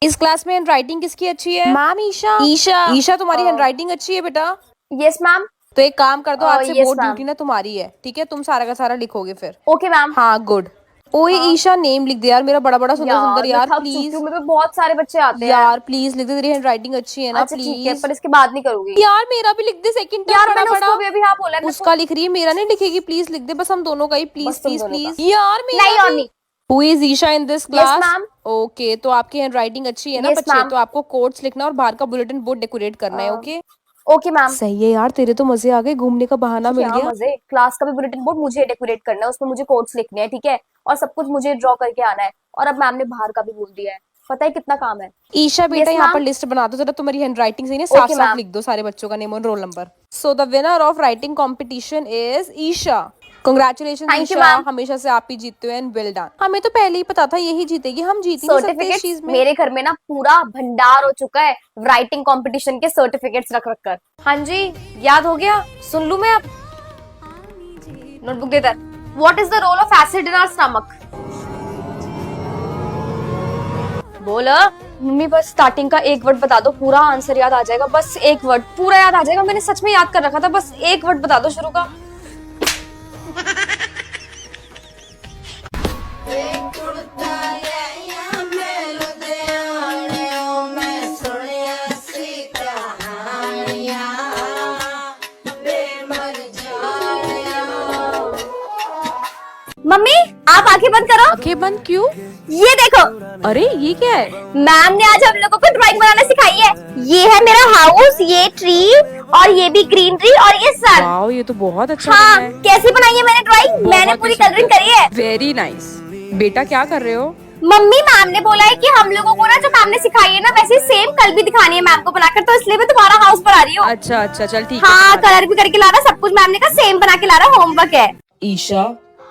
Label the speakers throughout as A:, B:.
A: इस क्लास में हैंडराइटिंग किसकी अच्छी है?
B: मैम ईशा।
A: ईशा। ईशा तुम्हारी हैंडराइटिंग अच्छी है बेटा।
B: Yes ma'am.
A: तो एक काम कर दो, आज से
B: यस
A: बोर्ड
B: मैम।
A: ड्यूटी ना तुम्हारी है, ठीक है? तुम सारा का सारा लिखोगे फिर।
B: Okay ma'am.
A: हाँ गुड। ओए
B: हाँ
A: ईशा, नेम लिख दे यार मेरा, बड़ा बड़ा सुंदर सुंदर
B: यार मैं
A: यार,
B: थक चुकी
A: प्लीज।
B: हूँ, मेरे पे बहुत सारे बच्चे आते हैं।
A: यार प्लीज लिख दे, तेरी हैंडराइटिंग अच्छी है ना,
B: अच्छा ठीक है,
A: प्लीज।
B: पर इसके बाद नहीं करूंगी।
A: यार मेरा भी लिख दे, सेकंड टर्म
B: यार
A: बड़ा
B: मैंने
A: बड़ा।
B: उसको भी अभी हाँ बोला है मेरे को।
A: उसका लिख रही है, मेरा नहीं लिखेगी, प्लीज लिख दे, बस हम दोनों का ही, प्लीज
B: बस तुम
A: प्लीज
B: दोनों का।
A: प्लीज। यार मेरा
B: नहीं और
A: भी।
B: नहीं।
A: Who is Isha in this
B: yes
A: class?
B: Ma'am.
A: Okay, तो आपकी हैंडराइटिंग अच्छी है ना
B: यस
A: बच्चे?
B: मैम।
A: तो आपको कोट्स लिखना और बाहर का बुलेटिन बोर्ड डेकोरेट करना है, ओके?
B: Okay ma'am.
A: सही है यार, तेरे तो मजे आ गए, घूमने का बहाना मिल
B: क्या
A: गया।
B: मजे, क्लास का भी बुलेटिन बोर्ड मुझे डेकोरेट करना है, उसमें मुझे कोट्स लिखने हैं, ठीक है, और सब कुछ मुझे ड्रॉ करके आना है। और अब मैम ने बाहर का भी बोल दिया है, पता है कितना काम है।
A: ईशा बेटा,
B: यस
A: यहाँ पर
B: मैम।
A: लिस्ट बना दो जरा, तुम्हारी हैंडराइटिंग सही है, साफ
B: ओके
A: साफ
B: मैम।
A: लिख दो सारे बच्चों का नेम और roll number. So the winner of writing competition is Isha. Congratulation
B: thank you
A: Isha,
B: ma'am.
A: हमेशा से आप ही जीतते हो एंड वेल डन। हमें तो पहले ही पता था यही जीतेगी, हम जीत ही नहीं सकते इस
B: सर्टिफिकेट्स
A: चीज में।
B: मेरे घर में ना पूरा भंडार हो चुका है राइटिंग कंपटीशन के सर्टिफिकेट्स रख रख कर। हाँ जी, याद हो गया, सुन लूं मैं अब। नोटबुक दे दर। What is the role of acid in our stomach? बोल। मम्मी बस स्टार्टिंग का एक वर्ड बता दो, पूरा आंसर याद आ जाएगा, बस एक वर्ड पूरा याद आ जाएगा, मैंने सच में याद कर रखा था, बस एक वर्ड बता दो शुरू का। मम्मी आप आंखें बंद करो।
A: आंखें बंद क्यों?
B: ये देखो,
A: अरे ये क्या है?
B: मैम ने आज हम लोगों को ड्राइंग बनाना सिखाई है। ये है मेरा हाउस, ये ट्री, और ये भी ग्रीनरी, और ये सन।
A: वाओ, ये तो बहुत अच्छा
B: हाँ,
A: बना है।
B: कैसी बनाई है मैंने ड्राइंग? मैंने पूरी कलरिंग करी है।
A: Very nice. बेटा क्या कर रहे हो?
B: मम्मी मैम ने बोला है कि हम लोगों को ना जो मैम ने सिखाई है ना वैसे सेम कल भी दिखानी है मैम को बुलाकर, तो इसलिए मैं तुम्हारा हाउस बना रही हूँ।
A: अच्छा अच्छा, चल ठीक है।
B: हाँ, कलर भी करके ला रहा, सब कुछ मैम ने कहा सेम बना के ला रहा, होमवर्क है।
A: ईशा,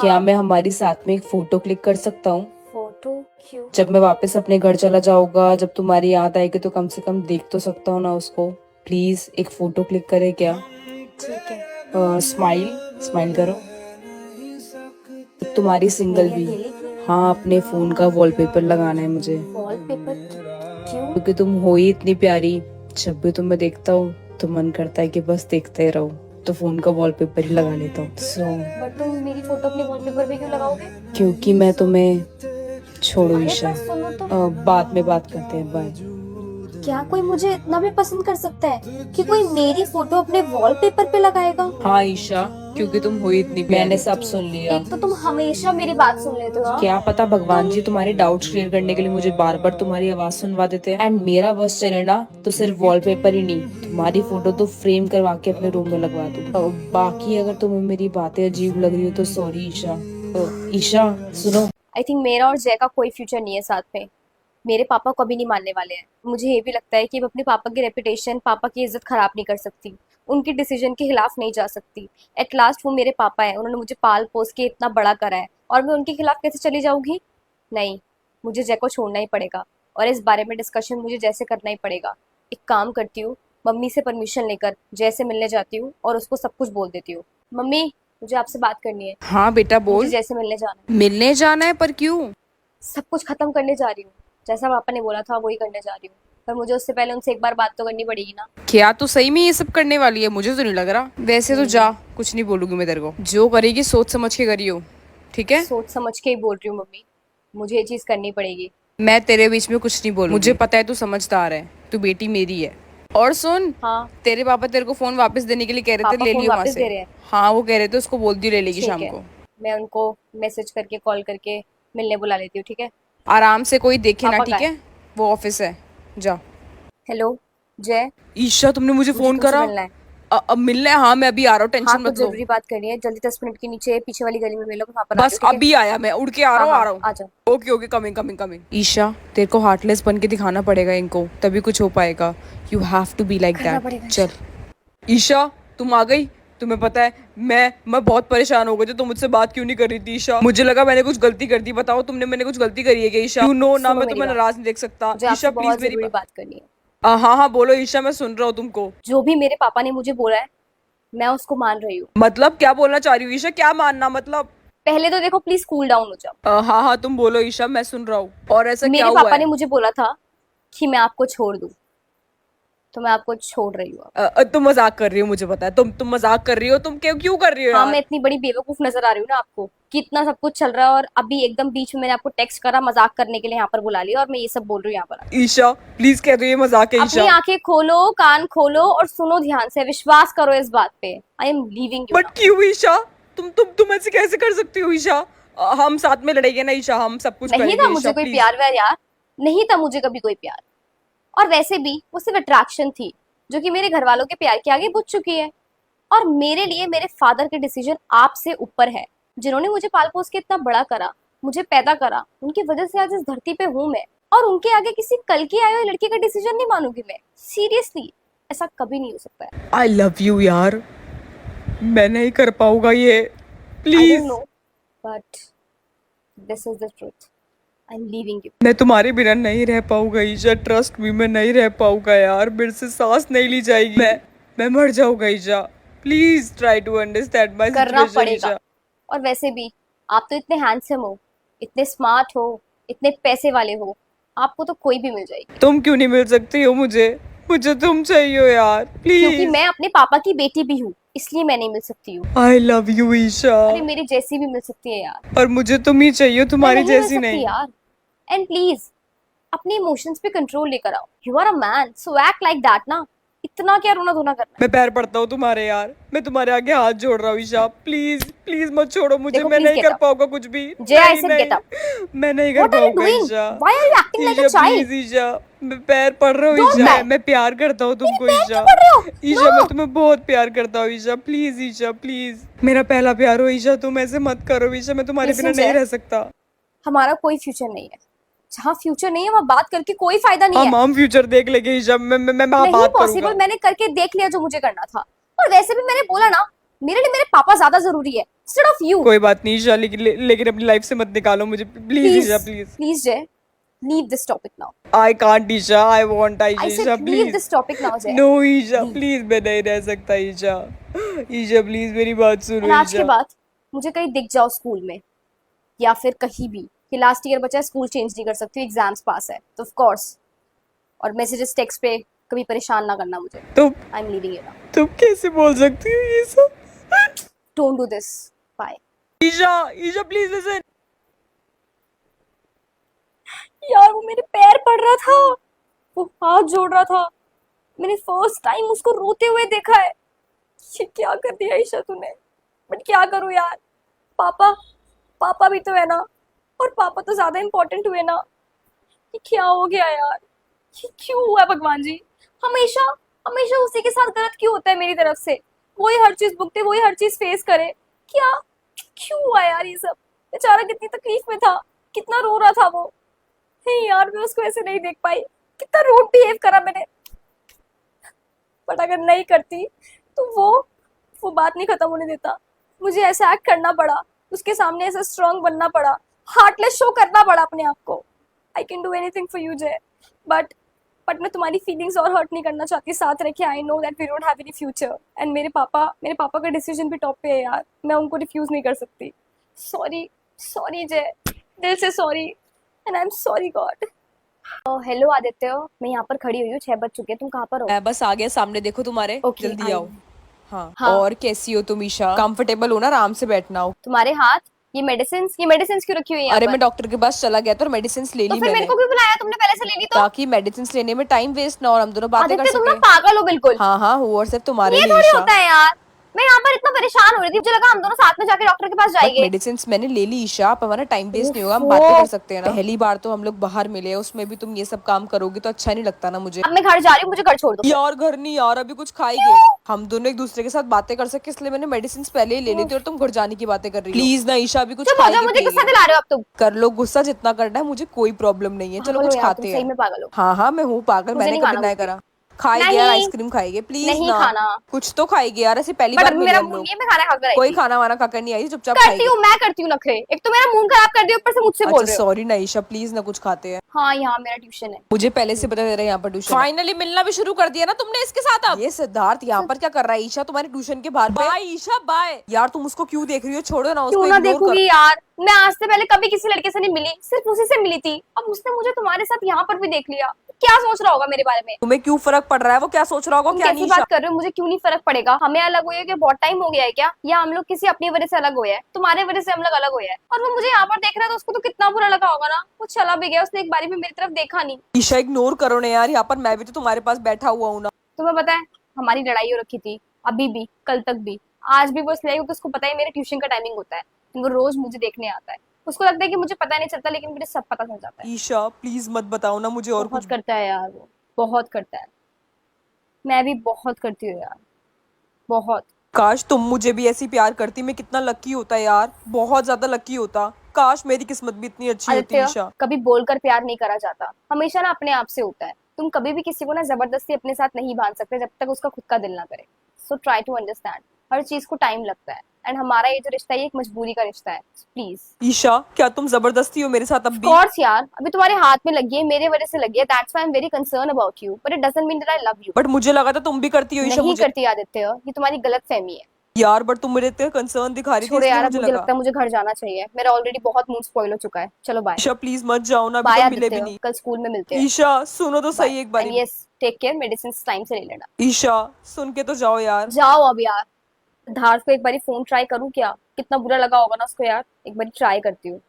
A: क्या मैं हमारी साथ में एक फोटो क्लिक कर सकता हूँ?
B: फोटो क्यों?
A: जब मैं वापस अपने घर चला जाऊंगा, जब तुम्हारी याद आएगी, तो कम से कम देख तो सकता हूँ ना उसको। प्लीज एक फोटो क्लिक करे क्या?
B: ठीक है।
A: स्माइल स्माइल करो। तुम्हारी सिंगल भी। हाँ, अपने फोन का वॉलपेपर लगाना है मुझे,
B: वॉलपेपर क्यों?
A: क्योंकि तुम हो ही इतनी प्यारी। जब भी तुम्हें देखता हूँ तो मन करता है कि बस देखते ही रहूं, तो फोन का वॉलपेपर ही लगा लेता हूँ।
B: बट तुम मेरी फोटो अपने वॉलपेपर पे क्यों लगाओगे?
A: क्योंकि मैं तुम्हें। छोड़ो
B: अरे
A: ईशा,
B: पर सुनो तो,
A: बाद में बात करते हैं, बाय।
B: क्या कोई मुझे इतना भी पसंद कर सकता है कि कोई मेरी फोटो अपने वॉलपेपर पे लगाएगा?
A: हाँ ईशा, क्योंकि तुम हो इतनी प्यारी। मैंने सब सुन लिया।
B: एक तो तुम हमेशा मेरी बात सुन लेते हो।
A: क्या पता भगवान जी तुम्हारे डाउट्स क्लियर करने के लिए मुझे बार बार तुम्हारी आवाज सुनवा देते हैं। एंड मेरा बस चले ना तो सिर्फ वॉलपेपर ही नहीं, तुम्हारी फोटो तो फ्रेम करवा के अपने रूम में लगवा दूं। बाकी अगर तुम्हें मेरी बातें अजीब लग रही हो तो सॉरी ईशा। ईशा सुनो।
B: आई थिंक मेरा और जय का कोई फ्यूचर नहीं है साथ में। मेरे पापा कभी नहीं मानने वाले हैं। मुझे ये भी लगता है कि मैं अपने पापा की रेपुटेशन, पापा की इज्जत खराब नहीं कर सकती, उनके डिसीजन के खिलाफ नहीं जा सकती। एट लास्ट वो मेरे पापा हैं, उन्होंने मुझे पाल पोस के इतना बड़ा करा है, और मैं उनके खिलाफ कैसे चली जाऊंगी? नहीं, मुझे जय को छोड़ना ही पड़ेगा, और इस बारे में डिस्कशन मुझे जैसे करना ही पड़ेगा। एक काम करती हूँ, मम्मी से परमिशन लेकर जय से मिलने जाती हूँ और उसको सब कुछ बोल देती हूँ। मम्मी, मुझे आपसे बात करनी है।
A: हाँ बेटा बोल।
B: मुझे जय से मिलने जाना है।
A: मिलने जाना है, पर क्यों?
B: सब कुछ खत्म करने जा रही हूँ, जैसा पापा ने बोला था वही करने जा रही हूँ, पर मुझे उससे पहले उनसे एक बार बात तो करनी पड़ेगी ना।
A: क्या तू सही में ये सब करने वाली है? मुझे तो नहीं लग रहा। वैसे तो जा, कुछ नहीं बोलूंगी मैं तेरे को, जो करेगी सोच समझ के करियो, ठीक है?
B: सोच समझ के ही बोल रही हूँ मम्मी, मुझे ये चीज करनी पड़ेगी।
A: मैं तेरे बीच में कुछ नहीं बोलूंगी। मुझे पता है तू समझदार है, तू बेटी मेरी है। और सुन,
B: हाँ,
A: तेरे पापा तेरे को फोन वापस देने के लिए कह रहे थे,
B: पापा
A: ले
B: फोन
A: लियो वहां
B: वापस
A: से।
B: दे रहे हैं?
A: हाँ, वो कह रहे थे उसको बोल दियो ले लेगी
B: ठीक
A: शाम
B: है,
A: को।
B: मैं उनको मैसेज करके कॉल करके मिलने बुला लेती हूँ, ठीक है?
A: आराम से, कोई देखे ना,
B: पापा
A: ठीक
B: का
A: है? वो ऑफिस है, जा।
B: हेलो जय,
A: ईशा, तुमने मुझे
B: मुझे
A: फोन
B: तुमसे
A: करा?
B: मिलना है।
A: अब मिलना है? हाँ मैं अभी आ रहा हूँ,
B: हाँ,
A: टेंशन
B: कुछ
A: मत लो।
B: जरूरी बात करनी है, जल्दी 10 मिनट के नीचे पीछे वाली गली में मिलो, मैं वहाँ पर आ रही
A: बस
B: हूँ, ठीक है?
A: अभी आया, मैं उड़ के आ रहा हूँ,
B: हाँ
A: आ
B: हाँ,
A: रहा हूँ।
B: आ जाओ।
A: Okay okay, coming coming coming. Isha, तेरे को हार्टलेस बन के दिखाना पड़ेगा इनको, तभी कुछ हो पाएगा। You have to be like
B: करना
A: दैट।
B: पड़ेगा।
A: चल ईशा, तुम आ गई। तुम्हें पता है मैं बहुत परेशान हो गई थी, तुम मुझसे बात क्यों नहीं कर रही थी ईशा? मुझे लगा मैंने कुछ गलती कर दी। बताओ तुमने, मैंने कुछ गलती करी है क्या ईशा? यू नो ना,
B: सुनो
A: मैं
B: मेरी
A: तुम्हें
B: बात,
A: नाराज नहीं देख सकता।
B: मुझे
A: ईशा
B: आपसे
A: प्लीज
B: बहुत
A: मेरी
B: जरूरी बात करनी है।
A: हाँ हाँ बोलो ईशा, मैं सुन रहा हूँ तुमको।
B: जो भी मेरे पापा ने मुझे बोला है, मैं उसको मान रही हूँ।
A: मतलब क्या बोलना चाह रही हूँ ईशा? क्या मानना मतलब?
B: पहले तो देखो, प्लीज कूल डाउन हो जाओ।
A: हाँ हाँ तुम बोलो ईशा, मैं सुन रहा हूँ। और ऐसा क्या
B: मेरे
A: हुआ
B: पापा
A: है?
B: ने मुझे बोला था कि मैं आपको छोड़ दूं, तो मैं आपको छोड़ रही हूँ अब।
A: तुम मजाक कर रही हो, मुझे पता है तुम मजाक कर रही हो। तुम क्यों क्यों कर रही हो
B: हाँ,
A: यार?
B: मैं इतनी बड़ी बेवकूफ नजर आ रही हूँ ना आपको कि इतना सब कुछ चल रहा है और अभी एकदम बीच में मैंने आपको टेक्स्ट करा, मजाक करने के लिए यहाँ पर बुला लिया और मैं ये सब बोल रही हूँ यहाँ पर आके।
A: ईशा प्लीज कह दो ये मजाक है
B: अपनी
A: ईशा।
B: आंखें खोलो, कान खोलो और सुनो ध्यान से, विश्वास करो इस बात पे। आई am leaving you
A: but
B: now.
A: क्यों ईशा? तुम ऐसे कैसे कर सकती हो ईशा? हम साथ में लड़ेंगे ना ईशा, हम सब कुछ
B: नहीं
A: करेंगे
B: था
A: ईशा
B: मुझे कोई
A: प्लीज।
B: प्यार व्यार यार, नहीं था मुझे कभी कोई प्यार। और वैसे भी वो सिर्फ अट्रैक्शन थी, जो कि मेरे घर वालों के प्यार के आगे बुझ चुकी है। और मेरे लिए मेरे फादर के डिसीजन आपसे ऊपर है, जिन्होंने मुझे पाल पोस के इतना बड़ा करा, मुझे पैदा करा। उनकी वजह से आज इस धरती पे हूं मैं, और उनके आगे किसी कल की आई हुई लड़की का डिसीजन नहीं मानूंगी मैं। सीरियसली, ऐसा कभी नहीं हो सकता है।
A: आई लव यू यार, मैं नहीं कर पाऊंगा ये,
B: I don't
A: please.
B: No, but this is the truth. I am leaving you.
A: मैं तुम्हारे बिना नहीं रह पाऊंगा ईशा, ट्रस्ट मी, मैं नहीं रह पाऊंगा यार, मेरे से सांस नहीं ली जाएगी। मैं मर जाऊंगा Isha, please try to understand my
B: करना
A: सिचुएशन
B: पड़ेगा।
A: ईशा।
B: और वैसे भी आप तो इतने हैंडसम हो, इतने स्मार्ट हो, इतने पैसे वाले हो, आपको तो कोई भी मिल जाएगी।
A: तुम क्यों नहीं मिल सकती हो मुझे? मुझे तुम चाहिए हो यार,
B: क्योंकि
A: प्लीज।
B: मैं अपने पापा की बेटी भी हूँ, इसलिए मैं नहीं मिल सकती हूँ।
A: I love you Isha.
B: अरे मेरी जैसी भी मिल सकती है यार।
A: और मुझे तुम ही चाहिए,
B: मैं
A: तुम्हारी
B: नहीं मिल
A: जैसी
B: सकती
A: नहीं।
B: यार। एंड प्लीज अपने इमोशंस पे कंट्रोल लेकर आओ। You are a man, so act like that ना। इतना क्या रोना धोना करना है?
A: मैं पैर पड़ता हूँ तुम्हारे यार, मैं तुम्हारे आगे हाथ जोड़ रहा हूँ ईशा, प्लीज प्लीज मत छोड़ो मुझे,
B: देखो,
A: मैं
B: प्लीज
A: नहीं
B: गेट
A: कर
B: अप।
A: पाऊंगा कुछ भी।
B: जय, आई
A: नहीं
B: सेड गेट अप।
A: नहीं, मैं नहीं कर
B: व्हाट आर यू
A: पाऊंगा
B: doing?
A: Isha.
B: Why are you acting like a
A: Isha
B: child?
A: Please Isha, मैं पैर पड़ रहा हूँ
B: डोंट
A: ईशा,
B: बाय।
A: मैं प्यार करता हूँ
B: मेरे
A: तुमको
B: पैर
A: ईशा।
B: क्यों पड़ रहे हो?
A: ईशा मैं
B: नो।
A: तुम्हें बहुत प्यार करता हूँ ईशा, प्लीज ईशा प्लीज, मेरा पहला प्यार हो ईशा, तुम ऐसे मत करो ईशा, मैं तुम्हारे बिना
B: लिसन
A: नहीं
B: जय,
A: रह सकता।
B: हमारा कोई फ्यूचर नहीं है। जहाँ फ्यूचर नहीं है वहाँ बात करके कोई फायदा नहीं है।
A: हम फ्यूचर देख लेंगे ईशा, मैं
B: नहीं
A: बात
B: पॉसिबल,
A: करूंगा।
B: मैंने करके देख लिया जो मुझे करना था। और वैसे भी मैंने बोला ना, मेरे लिए मेरे पापा ज्यादा जरूरी है इंस्टेड ऑफ यू।
A: कोई बात नहीं ईशा, लेकिन अपनी लाइफ से मत निकालो मुझे, please
B: please
A: Isha please.
B: Please Jay, leave this topic now.
A: I can't Isha, I want
B: I
A: Isha
B: said leave
A: please.
B: This topic now Jay.
A: No Isha
B: leave.
A: Please, मैं नहीं रह सकता ईशा। ईशा प्लीज मेरी बात सुनो
B: एंड आज के
A: ईशा।
B: बाद मुझे कहीं दिख जाओ स्कूल में या फिर कहीं भी कि लास्ट ईयर बचा है, स्कूल चेंज नहीं कर सकती, एग्जाम्स पास है तो ऑफ कोर्स। और मैसेजेस टेक्स्ट पे कभी परेशान ना करना मुझे। I am leaving you now.
A: तुम कैसे बोल सकती हो ये सब?
B: Don't do this. Bye.
A: Isha Isha please listen.
B: यार वो मेरे पैर पड़ रहा था, वो हाथ जोड़ रहा था, मैंने फर्स्ट टाइम उसको रोते हुए देखा है। ये क्या कर दिया ईशा तूने? बट क्या करूं यार, पापा, पापा भी तो है ना, और पापा तो ज्यादा इम्पोर्टेंट हुए ना। ये क्या हो गया यार, ये क्यों हुआ भगवान जी? हमेशा हमेशा उसी के साथ गलत क्यों होता है मेरी तरफ से? वही हर चीज भुगते, वही हर चीज फेस करे। क्या, क्यों हुआ यार ये सब? बेचारा कितनी तकलीफ में था, कितना रो रहा था वो। नहीं यार, मैं उसको ऐसे नहीं देख पाई, कितना रूड बिहेव करा मैंने। बट अगर नहीं करती तो वो बात नहीं खत्म होने देता। मुझे ऐसा एक्ट करना पड़ा, उसके सामने ऐसा स्ट्रांग बनना पड़ा, हार्टलेस शो करना पड़ा अपने आप को। I can do anything for you जय, बट मैं तुम्हारी फीलिंग्स और हर्ट नहीं करना चाहती साथ रखे। I know that we don't have any future, and मेरे पापा का डिसीजन भी टॉप पे है यार, मैं उनको रिफ्यूज नहीं कर सकती। सॉरी, सॉरी जय, दिल से sorry, and I am sorry God. Hello Aditya, मैं यहाँ पर खड़ी हुई हूँ, 6 बज चुके हैं, तुम कहाँ पर हो?
A: मैं बस आ गया सामने, देखो तुम्हारे।
B: Okay,
A: जल्दी
B: आई
A: आओ।
B: हूँ।
A: हाँ,
B: हाँ।
A: और कैसी हो तुम ईशा? कंफर्टेबल हो ना? आराम से बैठना हो।
B: तुम्हारे हाथ, ये मेडिसिन क्यों रखी हुई है यहाँ
A: अरे
B: पर?
A: मैं डॉक्टर के पास चला गया था और मेडिसिन ले
B: तो
A: ली
B: फिर मेरे
A: मैंने,
B: को क्यों बुलाया तुमने पहले से? ले ली तो?
A: ताकि मेडिसिन लेने में टाइम वेस्ट ना हो और हम दोनों बातें कर
B: आदित्य तुम ना
A: सके।
B: पागल हो बिल्कुल।
A: हाँ हाँ, हूँ, और सिर्फ तुम्हारे
B: ये
A: लिए
B: थोड़ी
A: ईशा।
B: होता है यार, मैं यहाँ पर इतना परेशान हो रही थी, मुझे लगा हम दोनों साथ में जाके डॉक्टर के पास जाएंगे।
A: मेडिसिन मैंने ले ली ईशा, आप हमारा टाइम वेस्ट नहीं होगा, हम
B: ओफो।
A: बातें कर सकते हैं ना। पहली बार तो हम लोग बाहर मिले हैं, उसमें भी तुम ये सब काम करोगे तो अच्छा नहीं लगता ना मुझे।
B: अब मैं घर जा रही हूँ, मुझे घर छोड़ दो।
A: यार घर नहीं यार, अभी कुछ खाएंगे, हम दोनों एक दूसरे के साथ बातें कर सके, इसलिए मैंने मेडिसिन पहले ही ले ली थी और तुम घर जाने की बातें कर रही हो। प्लीज ना ईशा, अभी कुछ
B: चुप हो जाओ,
A: खाएंगे
B: मुझे गुस्सा
A: पिएंगे।
B: दिला रहे हो अब तुम।
A: कर लो गुस्सा जितना करना है, मुझे कोई प्रॉब्लम नहीं है। चलो
B: पागल हो
A: कुछ
B: यार तुम,
A: खाते
B: सही
A: हैं।
B: में पागल हो।
A: हाँ हाँ मैं हूँ पागल,
B: मुझे
A: मैंने
B: नहीं
A: कभी
B: खाना
A: नहीं
B: कुछ भी।
A: करा। खाएंगे यार,
B: नहीं।
A: आइसक्रीम खाएंगे प्लीज
B: नहीं
A: ना।
B: खाना।
A: कुछ तो खाएंगे यार, ऐसे पहली
B: बट
A: बार
B: अभी
A: मिले
B: मेरा
A: हम
B: मूड
A: लोग।
B: नहीं है, मैं खाना खाकर आई
A: कोई
B: थी।
A: खाना वाना खाकर नहीं आई, चुपचाप
B: करती
A: खाएंगे।
B: हूँ, मैं करती हूँ नखरे, एक तो मेरा मूड खराब कर दिया, ऊपर से मुझसे बोल
A: अच्छा
B: रहे हो।
A: सॉरी ना ईशा, प्लीज ना कुछ खाते हैं।
B: हाँ, यहाँ मेरा ट्यूशन है।
A: मुझे पहले से पता था यहाँ पर ट्यूशन। फाइनली मिलना भी शुरू कर दिया ना तुमने इसके साथ। अब ये सिद्धार्थ यहाँ पर क्या कर रहा है? ईशा तुम्हारी ट्यूशन के बाहर। Bye Isha bye. यार तुम उसको क्यों देख रही हो? छोड़ो ना उसको,
B: क्यों ना
A: इग्नोर कर।
B: देखूंगी यार, मैं आज से पहले कभी किसी लड़के से नहीं मिली, सिर्फ उसी से मिली थी। अब उसने मुझे तुम्हारे साथ यहाँ पर भी देख लिया, क्या सोच रहा होगा मेरे बारे में?
C: तुम्हें क्यों फर्क पड़ रहा है? वो क्या सोच रहा होगा?
B: तुम
C: क्या
B: कैसी
C: निशा?
B: बात कर रहे हो? मुझे क्यों नहीं फर्क पड़ेगा? हमें अलग हुए कि बहुत टाइम हो गया है क्या? या हम लोग किसी अपनी वजह से अलग हुए हैं? तुम्हारे वजह से हम लोग अलग हुए हैं। और वो मुझे यहाँ पर देख रहा है तो उसको तो कितना बुरा लगा होगा ना। वो चला भी गया, उसने एक बारी भी मेरी तरफ देखा नहीं।
C: ईशा इग्नोर करो ना यार, यहाँ पर मैं भी तो तुम्हारे पास बैठा हुआ हूँ ना।
B: तुम्हें पता है हमारी लड़ाई हो रखी थी, अभी भी, कल तक भी, आज भी वो इसलिए क्योंकि उसको पता है मेरे ट्यूशन का टाइमिंग होता है, वो रोज मुझे देखने आता है। उसको लगता है कि मुझे पता नहीं चलता, लेकिन मुझे सब पता चल जाता है।
C: ईशा प्लीज मत बताओ ना मुझे और
B: बहुत
C: कुछ।
B: करता है यार वो, बहुत करता है। मैं भी बहुत करती हूँ यार, बहुत।
C: काश तुम मुझे भी ऐसी प्यार करती, मैं कितना लकी होता यार, बहुत ज्यादा लकी होता। काश मेरी किस्मत भी इतनी अच्छी होती
B: आदित्य,
C: ईशा।
B: कभी बोलकर प्यार नहीं करा जाता, हमेशा ना अपने आप से होता है। तुम कभी भी किसी को ना जबरदस्ती अपने साथ नहीं बांध सकते जब तक उसका खुद का दिल ना करे। सो ट्राई टू अंडरस्टैंड, हर चीज को टाइम लगता है। एंड हमारा ये जो रिश्ता है ये एक मजबूरी का रिश्ता है। प्लीज।
C: ईशा क्या तुम जबरदस्ती हो मेरे साथ अब भी?
B: कोर्स यार, अभी तुम्हारे हाथ में लगी है, मेरे वजह से लगी है। That's why I am very concern about you, but it doesn't mean that I love you.
C: But मुझे लगा था तुम भी करती हो ईशा
B: नहीं
C: मुझे।
B: करती आदित्य, ये तुम्हारी गलत फहमी है।
C: यार बट तुम मेरे इतने कंसर्न दिखा रही थी
B: छोड़ो
C: इसलिए
B: यार, अब
C: मुझे
B: मुझे
C: लगा।
B: लगता है मुझे घर जाना चाहिए। मेरा ऑलरेडी बहुत मूड स्पॉइल हो चुका है। चलो बाय।
C: ईशा प्लीज मत जाओ ना, अभी
B: बाय
C: तो मिले भी
B: आदित्य,
C: नहीं।
B: कल स्कूल में मिलते हैं।
C: ईशा सुनो तो सही एक
B: बाय एंड
C: बारी।
B: Yes, take care, medicine time से ले लेना।
C: ईशा सुन के तो जाओ यार।
B: जाओ अब यार। सिद्धार्थ को एक बारी फोन ट्राई करूं क्या? कितना बुरा लगा होगा ना उसको यार। एक बारी ट्राई करती हूँ।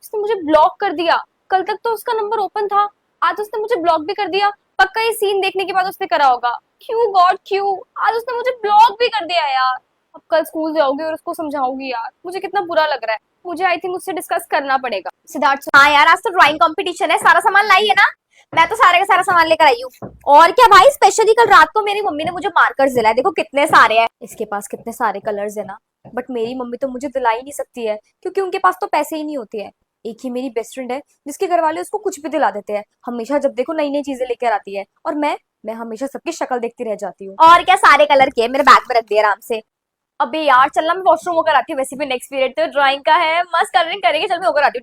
B: उसने मुझे ब्लॉक कर दिया। कल तक तो उसका नंबर ओपन था, आज उसने मुझे ब्लॉक भी कर दिया। पक्का ये सीन देखने के बाद उसने करा होगा। क्यों गॉड क्यों? आज उसने मुझे ब्लॉक भी कर दिया यार। अब कल स्कूल जाओगी और उसको समझाओगी यार, मुझे कितना बुरा लग रहा है। मुझे आई थिंक उससे डिस्कस करना पड़ेगा। सिद्धार्थ, हाँ यार, आज तो ड्राइंग कंपटीशन है, सारा सामान लाई है ना? मैं तो सारे का सारा सामान लेकर आई हूँ। और क्या भाई, स्पेशली कल रात को मेरी मम्मी ने मुझे मार्कर्स दिलाए। देखो कितने सारे हैं, इसके पास कितने सारे कलर्स है ना। बट मेरी मम्मी तो मुझे दिला ही नहीं सकती है, क्योंकि उनके पास तो पैसे ही नहीं होते हैं। एक ही मेरी बेस्ट फ्रेंड है जिसके घर वाले उसको कुछ भी दिला देते हैं। हमेशा जब देखो नई नई चीजें लेकर आती है, और मैं हमेशा सबकी शक्ल देखती रह जाती हूँ। और क्या, सारे कलर के मेरे बैग में रख दिए आराम से। अबे यार चलना, मैं वॉशरूम होकर आती हूँ। वैसे भी नेक्स्ट पीरियड तो ड्राइंग का है, मस्त कलरिंग करेंगे। चल मैं होकर आती हूँ।